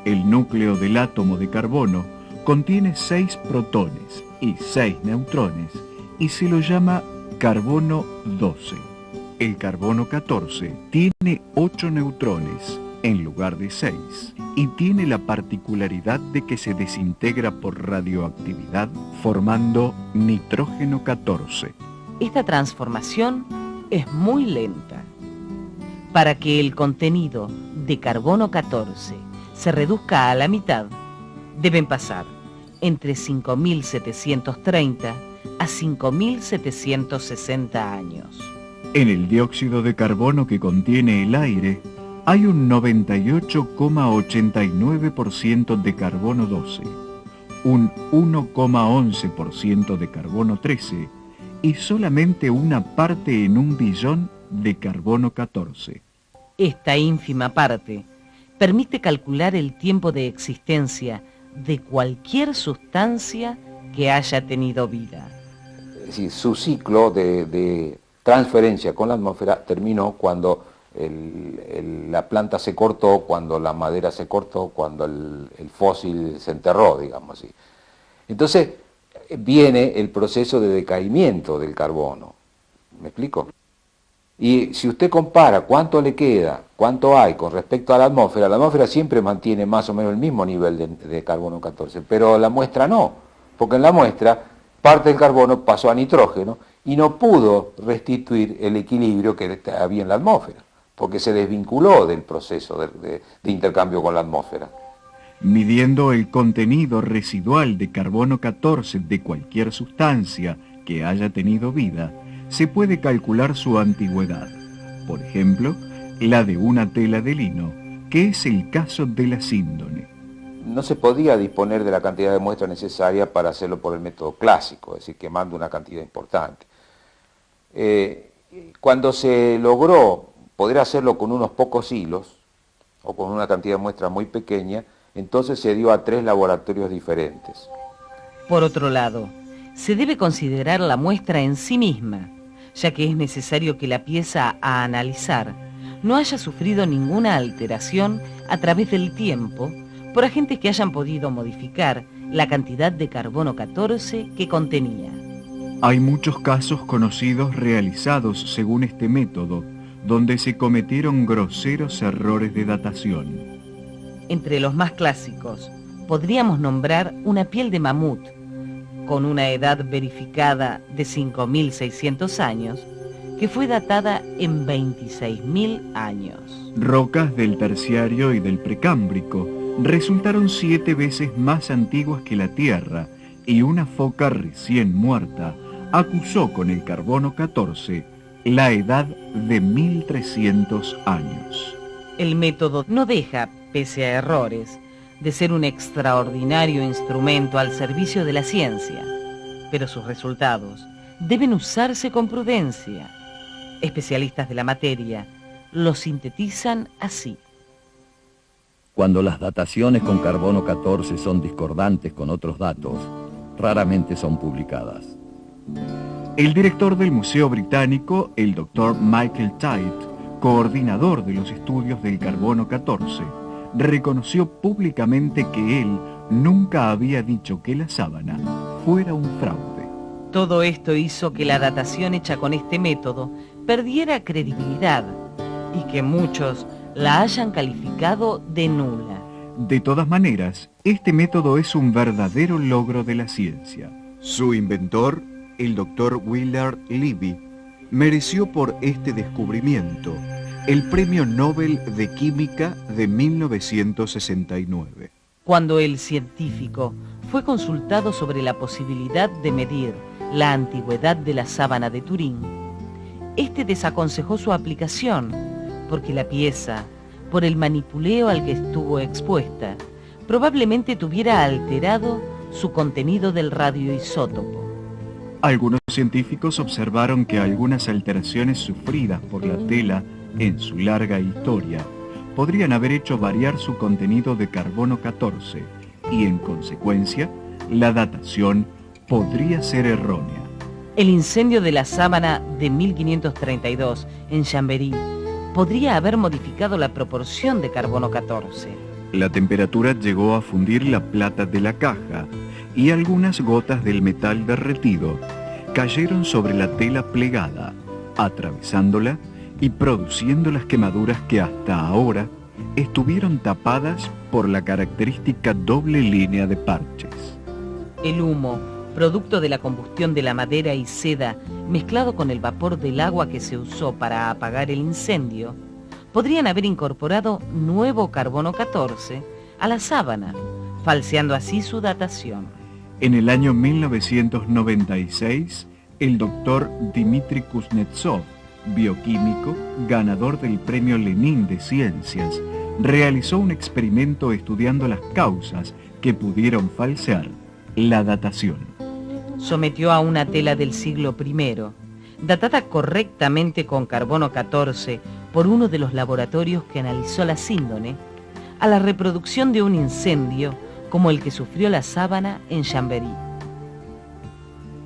El núcleo del átomo de carbono contiene 6 protones y 6 neutrones y se lo llama carbono 12. El carbono 14 tiene 8 neutrones en lugar de 6 y tiene la particularidad de que se desintegra por radioactividad formando nitrógeno 14. Esta transformación es muy lenta. Para que el contenido de carbono 14 se reduzca a la mitad, deben pasar entre 5.730 a 5.760 años. En el dióxido de carbono que contiene el aire, hay un 98,89% de carbono 12, un 1,11% de carbono 13 y solamente una parte en 1 billón de carbono 14. Esta ínfima parte permite calcular el tiempo de existencia de cualquier sustancia que haya tenido vida. Es decir, su ciclo de transferencia con la atmósfera terminó cuando la planta se cortó, cuando la madera se cortó, cuando el fósil se enterró, digamos así. Entonces viene el proceso de decaimiento del carbono. ¿Me explico? Y si usted compara cuánto le queda, cuánto hay con respecto a la atmósfera siempre mantiene más o menos el mismo nivel de carbono 14, pero la muestra no, porque en la muestra parte del carbono pasó a nitrógeno y no pudo restituir el equilibrio que había en la atmósfera, porque se desvinculó del proceso de intercambio con la atmósfera. Midiendo el contenido residual de carbono 14 de cualquier sustancia que haya tenido vida, se puede calcular su antigüedad. Por ejemplo, la de una tela de lino, que es el caso de la síndone. No se podía disponer de la cantidad de muestra necesaria para hacerlo por el método clásico, es decir, quemando una cantidad importante. Cuando se logró poder hacerlo con unos pocos hilos, o con una cantidad de muestra muy pequeña, entonces se dio a 3 laboratorios diferentes. Por otro lado, se debe considerar la muestra en sí misma, ya que es necesario que la pieza a analizar no haya sufrido ninguna alteración a través del tiempo por agentes que hayan podido modificar la cantidad de carbono 14 que contenía. Hay muchos casos conocidos realizados según este método, donde se cometieron groseros errores de datación. Entre los más clásicos, podríamos nombrar una piel de mamut, con una edad verificada de 5.600 años, que fue datada en 26.000 años. Rocas del Terciario y del Precámbrico resultaron 7 veces más antiguas que la Tierra, y una foca recién muerta acusó con el carbono 14 la edad de 1.300 años. El método no deja, pese a errores, de ser un extraordinario instrumento al servicio de la ciencia, pero sus resultados deben usarse con prudencia. Especialistas de la materia lo sintetizan así. Cuando las dataciones con carbono 14 son discordantes con otros datos, raramente son publicadas. El director del Museo Británico, el Dr. Michael Tait, coordinador de los estudios del carbono 14, reconoció públicamente que él nunca había dicho que la sábana fuera un fraude. Todo esto hizo que la datación hecha con este método perdiera credibilidad y que muchos la hayan calificado de nula. De todas maneras, este método es un verdadero logro de la ciencia. Su inventor, el Dr. Willard Libby, mereció por este descubrimiento el Premio Nobel de Química de 1969. Cuando el científico fue consultado sobre la posibilidad de medir la antigüedad de la sábana de Turín, este desaconsejó su aplicación, porque la pieza, por el manipuleo al que estuvo expuesta, probablemente tuviera alterado su contenido del radioisótopo. Algunos científicos observaron que algunas alteraciones sufridas por la tela en su larga historia podrían haber hecho variar su contenido de carbono 14 y, en consecuencia, la datación podría ser errónea. El incendio de la sábana de 1532 en Chambéry podría haber modificado la proporción de carbono 14. La temperatura llegó a fundir la plata de la caja y algunas gotas del metal derretido cayeron sobre la tela plegada, atravesándola y produciendo las quemaduras que hasta ahora estuvieron tapadas por la característica doble línea de parches. El humo, producto de la combustión de la madera y seda mezclado con el vapor del agua que se usó para apagar el incendio, podrían haber incorporado nuevo carbono 14 a la sábana, falseando así su datación. En el año 1996, el doctor Dmitry Kuznetsov, bioquímico, ganador del Premio Lenin de Ciencias, realizó un experimento estudiando las causas que pudieron falsear la datación. Sometió a una tela del siglo I, datada correctamente con carbono 14 por uno de los laboratorios que analizó la síndone, a la reproducción de un incendio como el que sufrió la sábana en Chambéry.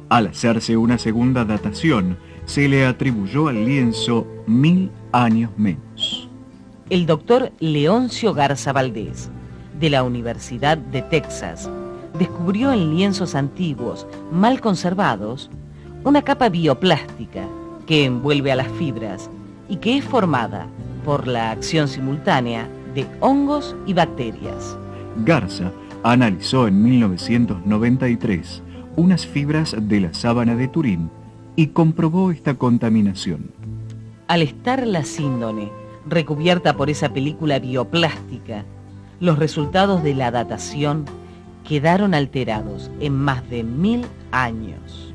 Al hacerse una segunda datación, se le atribuyó al lienzo 1000 años menos. El doctor Leoncio Garza Valdés, de la Universidad de Texas, descubrió en lienzos antiguos, mal conservados, una capa bioplástica que envuelve a las fibras y que es formada por la acción simultánea de hongos y bacterias. Garza analizó en 1993 unas fibras de la sábana de Turín y comprobó esta contaminación. Al estar la síndone recubierta por esa película bioplástica, los resultados de la datación quedaron alterados en más de 1000 años.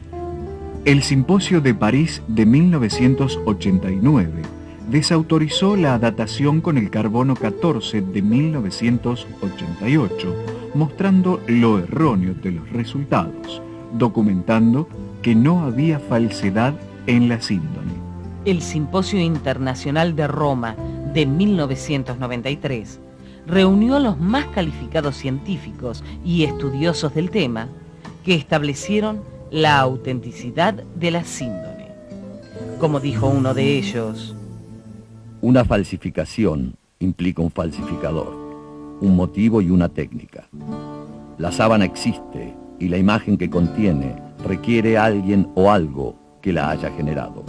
El Simposio de París de 1989 desautorizó la datación con el carbono 14 de 1988, mostrando lo erróneo de los resultados, documentando que no había falsedad en la síndone. El Simposio Internacional de Roma de 1993 reunió a los más calificados científicos y estudiosos del tema que establecieron la autenticidad de la síndone. Como dijo uno de ellos: una falsificación implica un falsificador, un motivo y una técnica. La sábana existe y la imagen que contiene requiere a alguien o algo que la haya generado.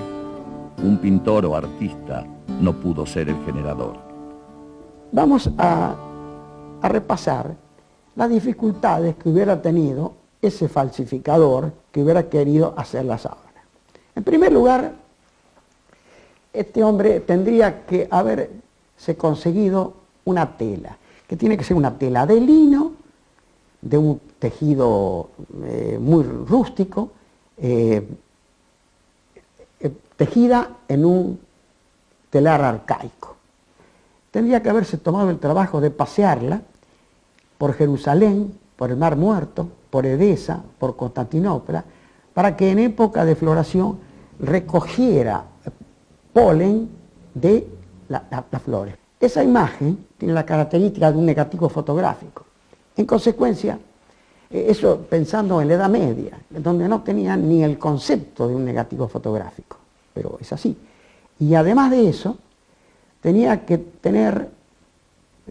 Un pintor o artista no pudo ser el generador. Vamos a repasar las dificultades que hubiera tenido ese falsificador que hubiera querido hacer la sábana. En primer lugar, este hombre tendría que haberse conseguido una tela, que tiene que ser una tela de lino, de un tejido muy rústico, tejida en un telar arcaico. Tendría que haberse tomado el trabajo de pasearla por Jerusalén, por el Mar Muerto, por Edesa, por Constantinopla, para que en época de floración recogiera polen de las flores. Esa imagen tiene la característica de un negativo fotográfico. En consecuencia, eso pensando en la Edad Media, donde no tenían ni el concepto de un negativo fotográfico, pero es así. Y además de eso, tenía que tener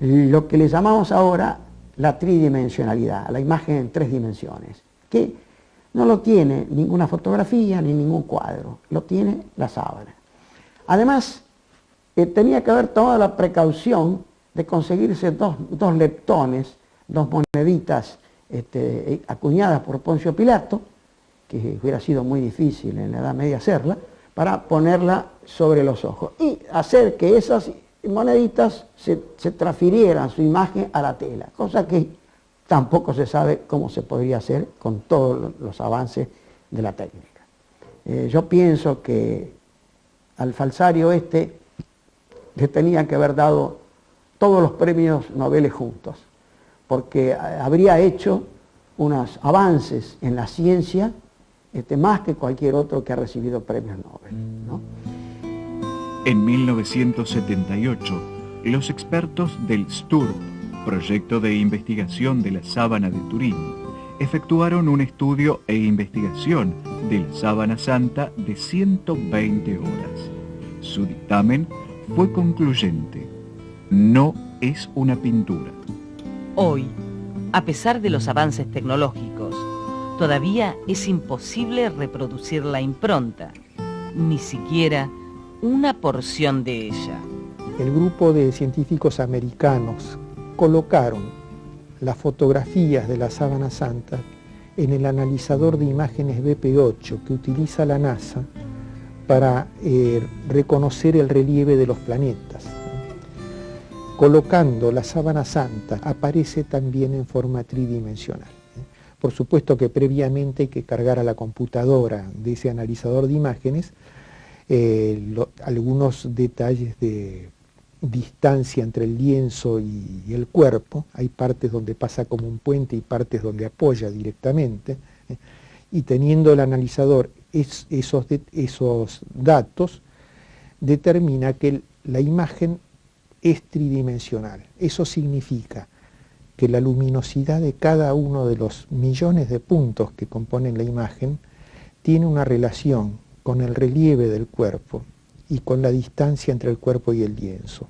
lo que le llamamos ahora la tridimensionalidad, la imagen en 3 dimensiones, que no lo tiene ninguna fotografía ni ningún cuadro, lo tiene la sábana. Además, tenía que haber tomado la precaución de conseguirse dos leptones, 2 moneditas acuñadas por Poncio Pilato, que hubiera sido muy difícil en la Edad Media hacerla, para ponerla sobre los ojos y hacer que esas moneditas se transfirieran su imagen a la tela, cosa que tampoco se sabe cómo se podría hacer con todos los avances de la técnica. Yo pienso que al falsario le tenían que haber dado todos los premios Nobel juntos, porque habría hecho unos avances en la ciencia más que cualquier otro que ha recibido premios Nobel, ¿no? En 1978, los expertos del STURP, Proyecto de Investigación de la Sábana de Turín, efectuaron un estudio e investigación de la Sábana Santa de 120 horas. Su dictamen fue concluyente: no es una pintura. Hoy, a pesar de los avances tecnológicos, todavía es imposible reproducir la impronta, ni siquiera una porción de ella. El grupo de científicos americanos colocaron las fotografías de la sábana santa en el analizador de imágenes BP8 que utiliza la NASA para reconocer el relieve de los planetas. Colocando la sábana santa aparece también en forma tridimensional. Por supuesto que previamente hay que cargar a la computadora de ese analizador de imágenes algunos detalles de distancia entre el lienzo y el cuerpo. Hay partes donde pasa como un puente y partes donde apoya directamente. Y teniendo el analizador esos datos, determina que la imagen es tridimensional. Eso significa que la luminosidad de cada uno de los millones de puntos que componen la imagen tiene una relación con el relieve del cuerpo y con la distancia entre el cuerpo y el lienzo.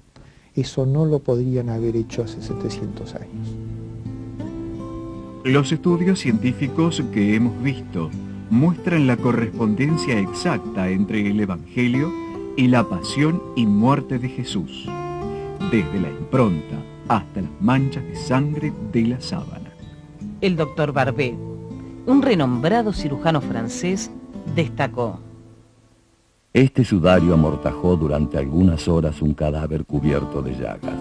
Eso no lo podrían haber hecho hace 700 años. Los estudios científicos que hemos visto muestran la correspondencia exacta entre el Evangelio y la pasión y muerte de Jesús, desde la impronta hasta las manchas de sangre de la sábana. El doctor Barbet, un renombrado cirujano francés, destacó: este sudario amortajó durante algunas horas un cadáver cubierto de llagas.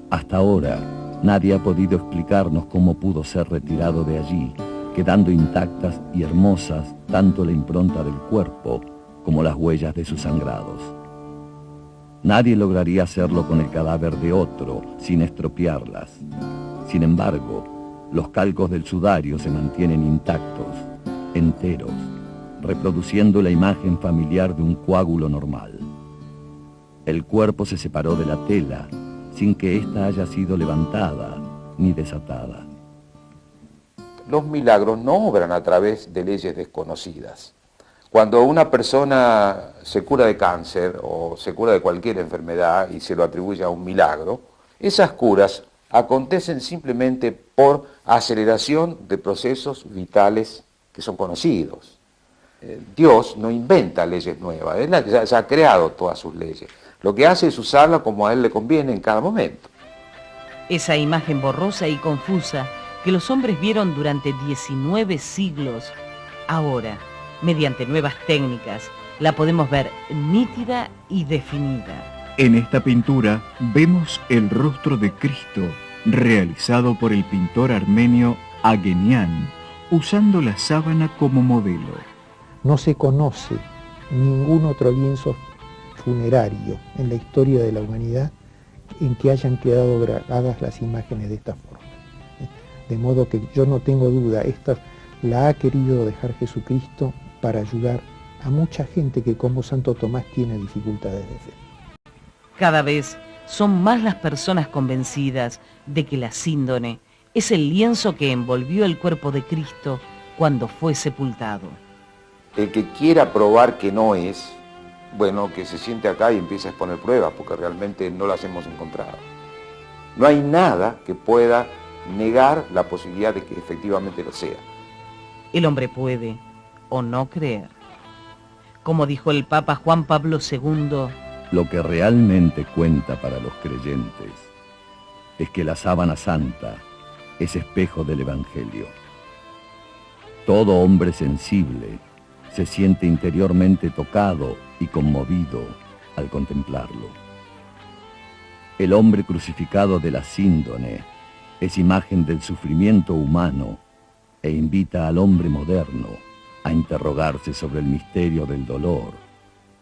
Hasta ahora, nadie ha podido explicarnos cómo pudo ser retirado de allí, quedando intactas y hermosas tanto la impronta del cuerpo como las huellas de sus sangrados. Nadie lograría hacerlo con el cadáver de otro sin estropearlas. Sin embargo, los calcos del sudario se mantienen intactos, enteros, reproduciendo la imagen familiar de un coágulo normal. El cuerpo se separó de la tela sin que ésta haya sido levantada ni desatada. Los milagros no obran a través de leyes desconocidas. Cuando una persona se cura de cáncer o se cura de cualquier enfermedad y se lo atribuye a un milagro, esas curas acontecen simplemente por aceleración de procesos vitales que son conocidos. Dios no inventa leyes nuevas, Él ya ha creado todas sus leyes. Lo que hace es usarla como a Él le conviene en cada momento. Esa imagen borrosa y confusa que los hombres vieron durante 19 siglos, ahora, mediante nuevas técnicas, la podemos ver nítida y definida. En esta pintura vemos el rostro de Cristo realizado por el pintor armenio Agenian, usando la sábana como modelo. No se conoce ningún otro lienzo funerario en la historia de la humanidad en que hayan quedado grabadas las imágenes de esta forma. De modo que yo no tengo duda, esta la ha querido dejar Jesucristo para ayudar a mucha gente que como Santo Tomás tiene dificultades de fe. Cada vez son más las personas convencidas de que la síndone es el lienzo que envolvió el cuerpo de Cristo cuando fue sepultado. El que quiera probar que no es, bueno, que se siente acá y empiece a exponer pruebas, porque realmente no las hemos encontrado. No hay nada que pueda negar la posibilidad de que efectivamente lo sea. El hombre puede o no creer. Como dijo el Papa Juan Pablo II, lo que realmente cuenta para los creyentes es que la sábana santa es espejo del Evangelio. Todo hombre sensible se siente interiormente tocado y conmovido al contemplarlo. El hombre crucificado de la síndone es imagen del sufrimiento humano e invita al hombre moderno a interrogarse sobre el misterio del dolor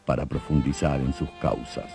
para profundizar en sus causas.